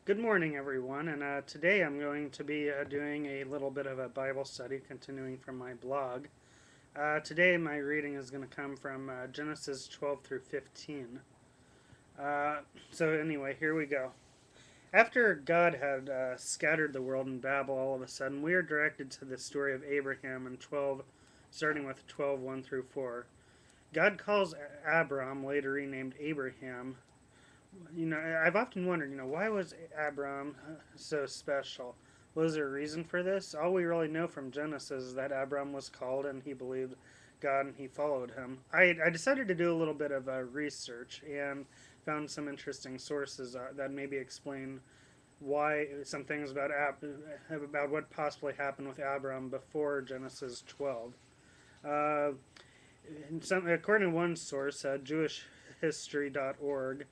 Good morning, everyone, and today I'm going to be doing a little bit of a Bible study continuing from my blog. Today, my reading is going to come from Genesis 12 through 15. Uh, anyway, here we go. After God had scattered the world in Babel, all of a sudden, we are directed to the story of Abraham in 12, starting with 12 1 through 4. God calls Abram, later renamed Abraham. I've often wondered, why was Abram so special? Was there a reason for this? All we really know from Genesis is that Abram was called and he believed God and he followed him. I decided to do a little bit of research and found some interesting sources that maybe explain why some things about what possibly happened with Abram before Genesis 12. Uh, According to one source, JewishHistory.org,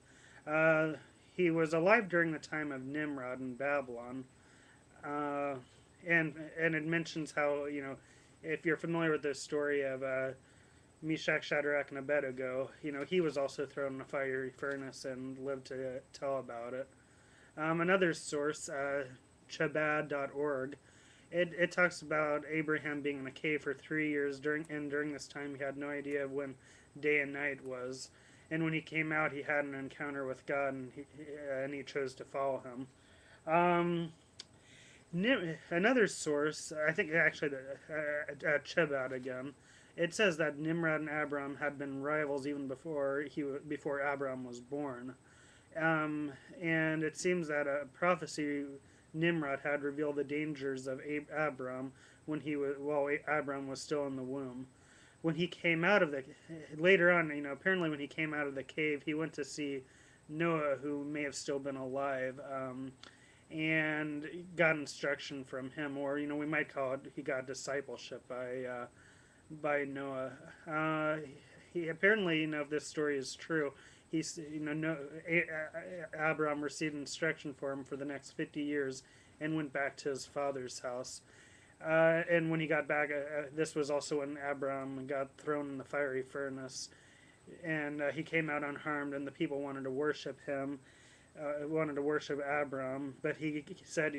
uh, he was alive during the time of Nimrod in Babylon, uh, and it mentions how if you're familiar with the story of Meshach, Shadrach, and Abednego, he was also thrown in a fiery furnace and lived to tell about it. Another source, Chabad.org, it talks about Abraham being in a cave for 3 years during this time he had no idea of when day and night was, and when he came out he had an encounter with God and he chose to follow him. Um, Another source, I think actually Chabad again, it says that Nimrod and Abram had been rivals even before Abram was born. And it seems that a prophecy Nimrod had revealed the dangers of Abram while Abram was still in the womb. When he came out of the Later on, apparently when he came out of the cave, he went to see Noah, who may have still been alive, and got instruction from him, or we might call it he got discipleship by Noah. He apparently, if this story is true, he's no, Abram received instruction for him for the next 50 years and went back to his father's house. And when he got back, this was also when Abram got thrown in the fiery furnace, and he came out unharmed, and the people wanted to worship him. Wanted to worship Abram, but he said,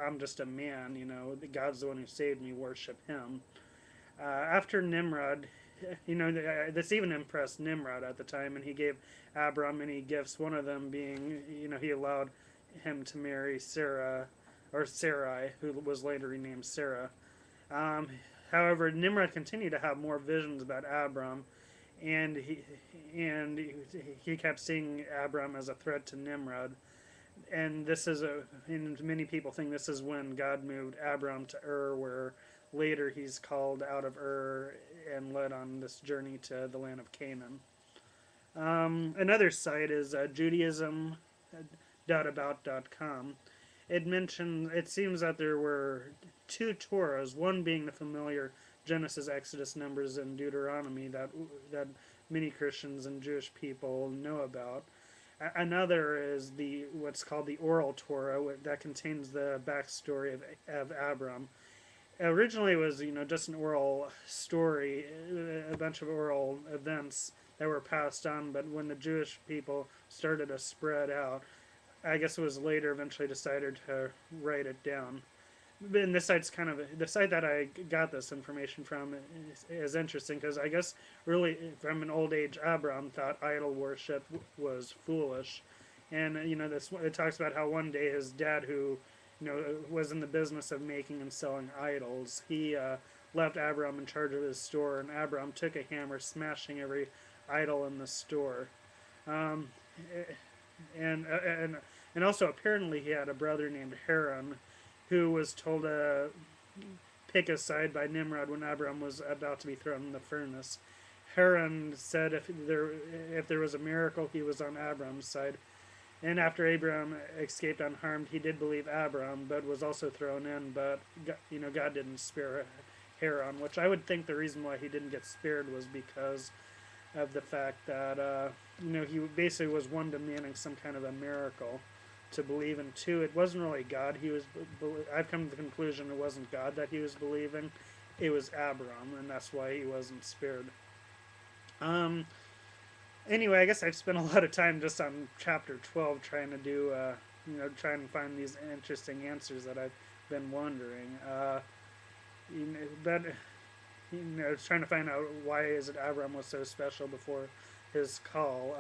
I'm just a man. God's the one who saved me. Worship him. After Nimrod, this even impressed Nimrod at the time, and he gave Abram many gifts. One of them being, he allowed him to marry Sarah, or Sarai, who was later renamed Sarah. Um, However, Nimrod continued to have more visions about Abram, and he kept seeing Abram as a threat to Nimrod. And and many people think this is when God moved Abram to Ur, where later he's called out of Ur and led on this journey to the land of Canaan. Another site is Judaism.about.com. It seems that there were two Torahs, one being the familiar Genesis, Exodus, Numbers, and Deuteronomy that many Christians and Jewish people know about. Another is the what's called the Oral Torah that contains the backstory of Abram. Originally, it was just an oral story, a bunch of oral events that were passed on. But when the Jewish people started to spread out, I guess it was later eventually decided to write it down. And the site that I got this information from is interesting because I guess really from an old age Abram thought idol worship was foolish, and this it talks about how one day his dad, who was in the business of making and selling idols, he left Abram in charge of his store, and Abram took a hammer, smashing every idol in the store. Um, and also apparently he had a brother named Haran, who was told to pick a side by Nimrod when Abram was about to be thrown in the furnace. Haran said if there was a miracle, he was on Abram's side. And after Abram escaped unharmed, he did believe Abram, but was also thrown in. But God didn't spare Haran, which I would think the reason why he didn't get spared was because of the fact that he basically was one demanding some kind of a miracle to believe in. Two, it wasn't really God. I've come to the conclusion it wasn't God that he was believing. It was Abram, and that's why he wasn't spared. Um, Anyway, I guess I've spent a lot of time just on chapter 12 trying to do, trying to find these interesting answers that I've been wondering. You know, that trying to find out why is it Abram was so special before his call.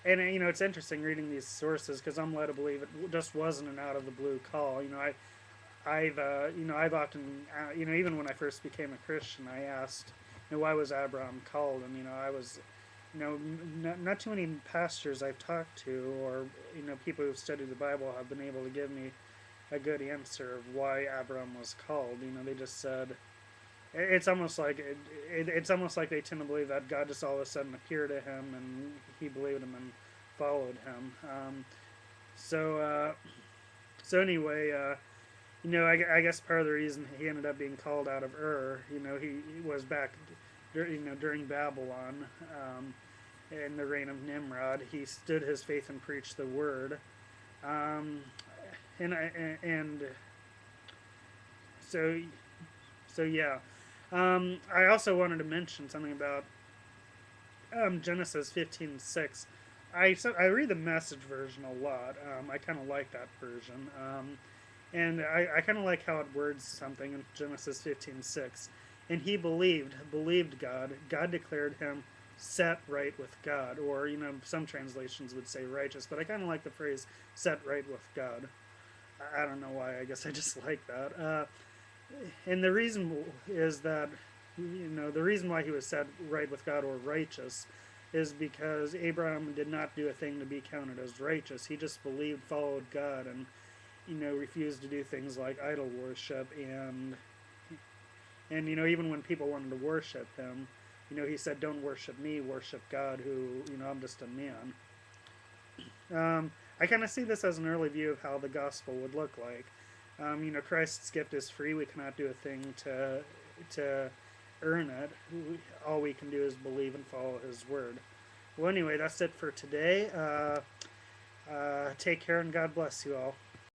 And it's interesting reading these sources because I'm led to believe it just wasn't an out of the blue call. I've often, even when I first became a Christian, I asked, why was Abram called? And I was, not too many pastors I've talked to or people who've studied the Bible have been able to give me a good answer of why Abram was called. They just said it's almost like they tend to believe that God just all of a sudden appeared to him and he believed him and followed him. So so anyway, I guess part of the reason he ended up being called out of Ur, he was back, during Babylon, in the reign of Nimrod. He stood his faith and preached the word, um, and so yeah. I also wanted to mention something about Genesis 15:6. I read the Message version a lot. I kind of like that version. And I kind of like how it words something in Genesis 15:6. And he believed God. God declared him set right with God. Or, some translations would say righteous. But I kind of like the phrase set right with God. I don't know why. I guess I just like that. And the reason is that, the reason why he was set right with God or righteous is because Abraham did not do a thing to be counted as righteous. He just believed, followed God, and refused to do things like idol worship and even when people wanted to worship him, he said, "Don't worship me, worship God, who I'm just a man." I kind of see this as an early view of how the gospel would look like. Christ's gift is free. We cannot do a thing to earn it. All we can do is believe and follow His word. Well, anyway, that's it for today. Take care and God bless you all.